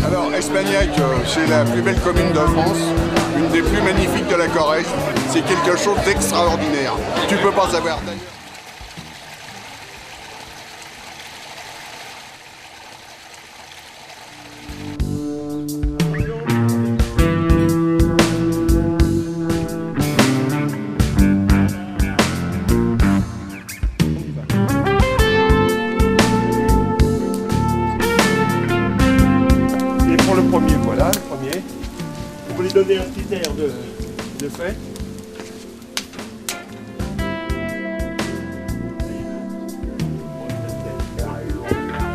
Alors, Espagnac, c'est la plus belle commune de France, une des plus magnifiques de la Corrèze. C'est quelque chose d'extraordinaire. Tu peux pas savoir. Le premier, voilà, le premier. Vous voulez donner un petit air de fête.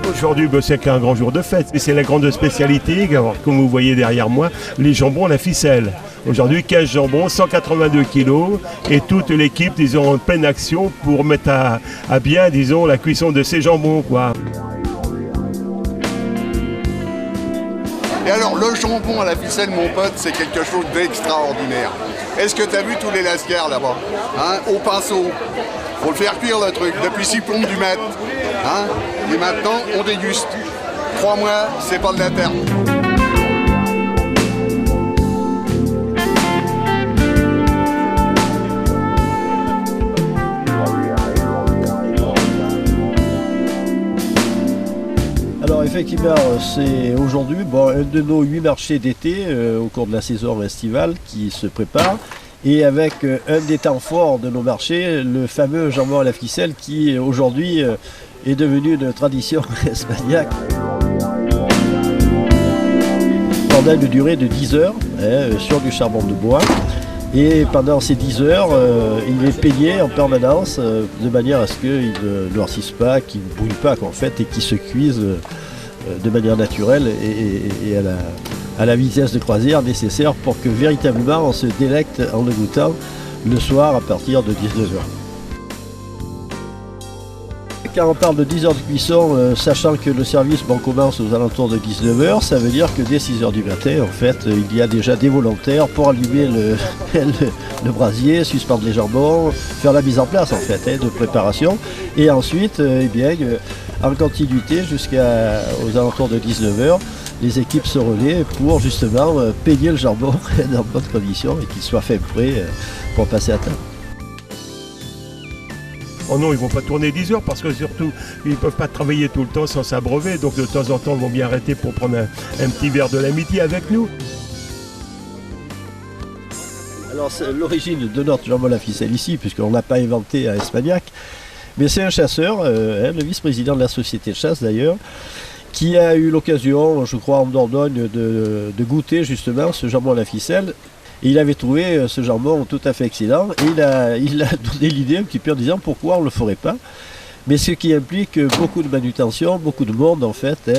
Aujourd'hui, c'est un grand jour de fête. Et c'est la grande spécialité, comme vous voyez derrière moi, les jambons à la ficelle. Aujourd'hui, 15 jambons, 182 kilos et toute l'équipe, disons, en pleine action pour mettre à bien, disons, la cuisson de ces jambons, quoi. Et alors, le jambon à la ficelle, mon pote, c'est quelque chose d'extraordinaire. Est-ce que tu as vu tous les lascars là-bas, hein, au pinceau? Faut le faire cuire le truc, depuis 6 plombes du mat. Hein, et maintenant, on déguste. Crois-moi, c'est pas de la terre. Alors effectivement, c'est aujourd'hui un de nos 8 marchés d'été au cours de la saison estivale qui se prépare. Et avec un des temps forts de nos marchés, le fameux jambon à la ficelle qui aujourd'hui est devenu une tradition espagnac. Pendant une durée de 10 heures sur du charbon de bois. Et pendant ces 10 heures, il est peigné en permanence de manière à ce qu'il ne noircisse pas, qu'il ne bouille pas en fait, et qu'il se cuise de manière naturelle et à la vitesse de croisière nécessaire pour que véritablement on se délecte en le goûtant le soir à partir de 19 heures. Quand on parle de 10 heures de cuisson, sachant que le service commence aux alentours de 19 heures, ça veut dire que dès 6 heures du matin, en fait, il y a déjà des volontaires pour allumer le brasier, suspendre les jambons, faire la mise en place en fait de préparation. Et ensuite, en continuité jusqu'aux alentours de 19 heures, les équipes se relaient pour justement peigner le jambon dans de bonnes conditions et qu'il soit fait prêt pour passer à table. Oh non, ils ne vont pas tourner 10 heures parce que surtout, ils ne peuvent pas travailler tout le temps sans s'abreuver. Donc de temps en temps, ils vont bien arrêter pour prendre un petit verre de l'amitié avec nous. Alors c'est l'origine de notre jambon à la ficelle ici, puisqu'on n'a pas inventé à Espagnac, mais c'est un chasseur, le vice-président de la société de chasse d'ailleurs, qui a eu l'occasion, je crois en Dordogne, de goûter justement ce jambon à la ficelle. Et il avait trouvé ce jambon tout à fait excellent et il a donné l'idée un petit peu en disant pourquoi on ne le ferait pas. Mais ce qui implique beaucoup de manutention, beaucoup de monde en fait,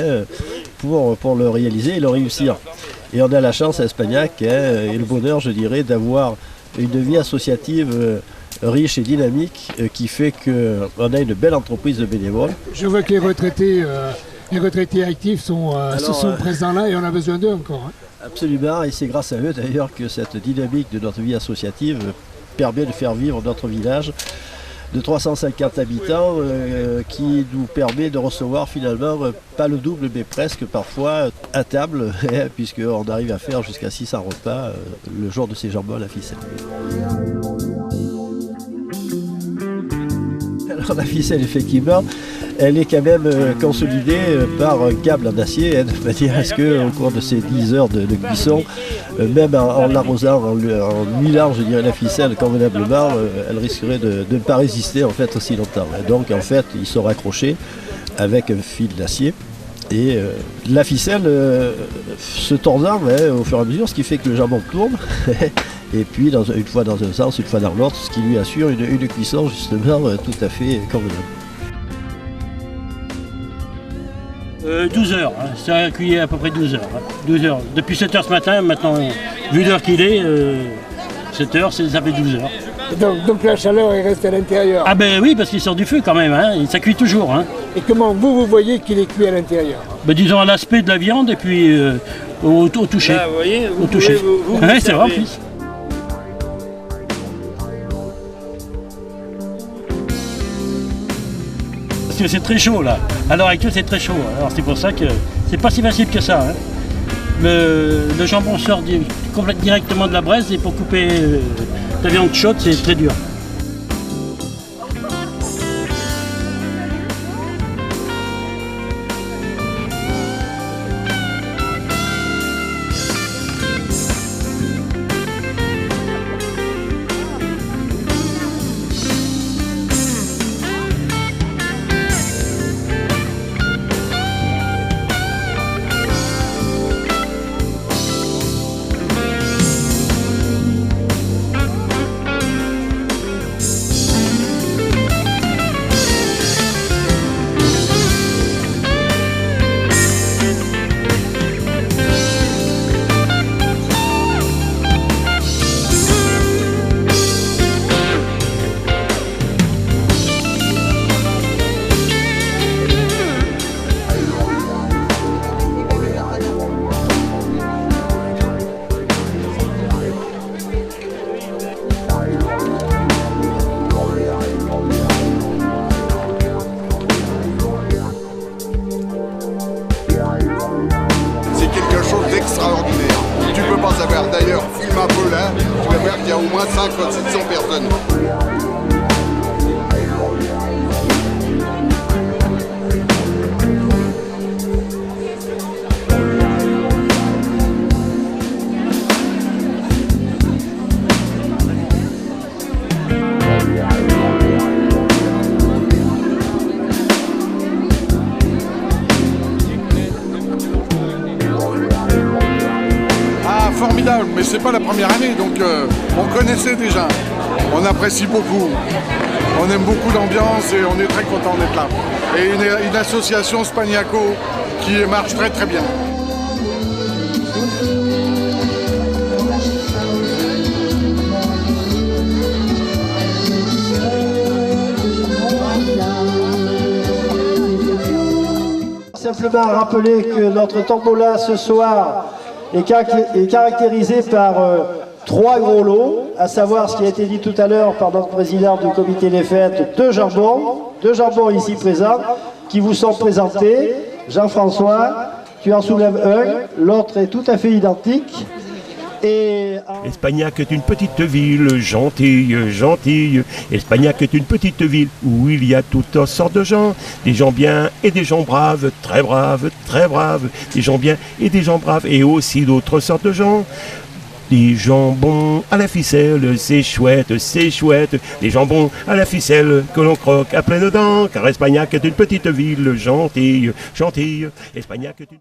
pour le réaliser et le réussir. Et on a la chance à Espagnac et le bonheur, je dirais, d'avoir une vie associative riche et dynamique qui fait qu'on a une belle entreprise de bénévoles. Je vois que les retraités actifs sont présents là et on a besoin d'eux encore. Hein. Absolument, et c'est grâce à eux d'ailleurs que cette dynamique de notre vie associative permet de faire vivre notre village de 350 habitants qui nous permet de recevoir finalement pas le double mais presque parfois à table puisqu'on arrive à faire jusqu'à 600 repas le jour de ces jambons à la ficelle. Alors la ficelle effectivement elle est quand même consolidée par un câble en acier de manière à ce qu'au cours de ces 10 heures de cuisson, même en l'arrosant, en huilant je dirais la ficelle convenablement, elle risquerait de ne pas résister en fait aussi longtemps. Et donc en fait ils sont raccrochés avec un fil d'acier. Et la ficelle se tordant au fur et à mesure, ce qui fait que le jambon tourne, et puis une fois dans un sens, une fois dans l'autre, ce qui lui assure une cuisson justement tout à fait convenable. 12 heures, hein. Ça a cuit à peu près 12 heures. Hein. 12 heures. Depuis 7 heures ce matin, maintenant, vu l'heure qu'il est, 7 heures, ça fait 12 heures. Donc la chaleur est restée à l'intérieur. Ah ben oui, parce qu'il sort du feu quand même, hein. Et ça cuit toujours. Hein. Et comment vous voyez qu'il est cuit à l'intérieur? Ben, disons à l'aspect de la viande et puis au toucher. Là, vous voyez, au toucher. Ouais, c'est vrai en plus. Parce que c'est très chaud là. À l'heure actuelle, c'est très chaud. Alors c'est pour ça que c'est pas si facile que ça. Hein. Le jambon sort directement de la braise et pour couper la viande chaude, c'est très dur. Extraordinaire. Tu peux pas savoir. D'ailleurs, filme un peu là, tu vas voir qu'il y a au moins 500 ou 600 personnes. Formidable, mais c'est pas la première année, donc on connaissait déjà. On apprécie beaucoup. On aime beaucoup l'ambiance et on est très content d'être là. Et une association Spagnaco qui marche très très bien. Simplement rappeler que notre tombola ce soir est caractérisé par 3 gros lots, à savoir ce qui a été dit tout à l'heure par notre président du comité des fêtes, 2 jambons ici présents, qui vous sont présentés. Jean-François, tu en soulèves un, l'autre est tout à fait identique. Espagnac est une petite ville gentille. Espagnac est une petite ville où il y a toutes sortes de gens. Des gens bien et des gens braves, très braves. Des gens bien et des gens braves et aussi d'autres sortes de gens. Des jambons à la ficelle, c'est chouette. Des jambons à la ficelle que l'on croque à pleines dents. Car Espagnac est une petite ville gentille. Espagnac est une...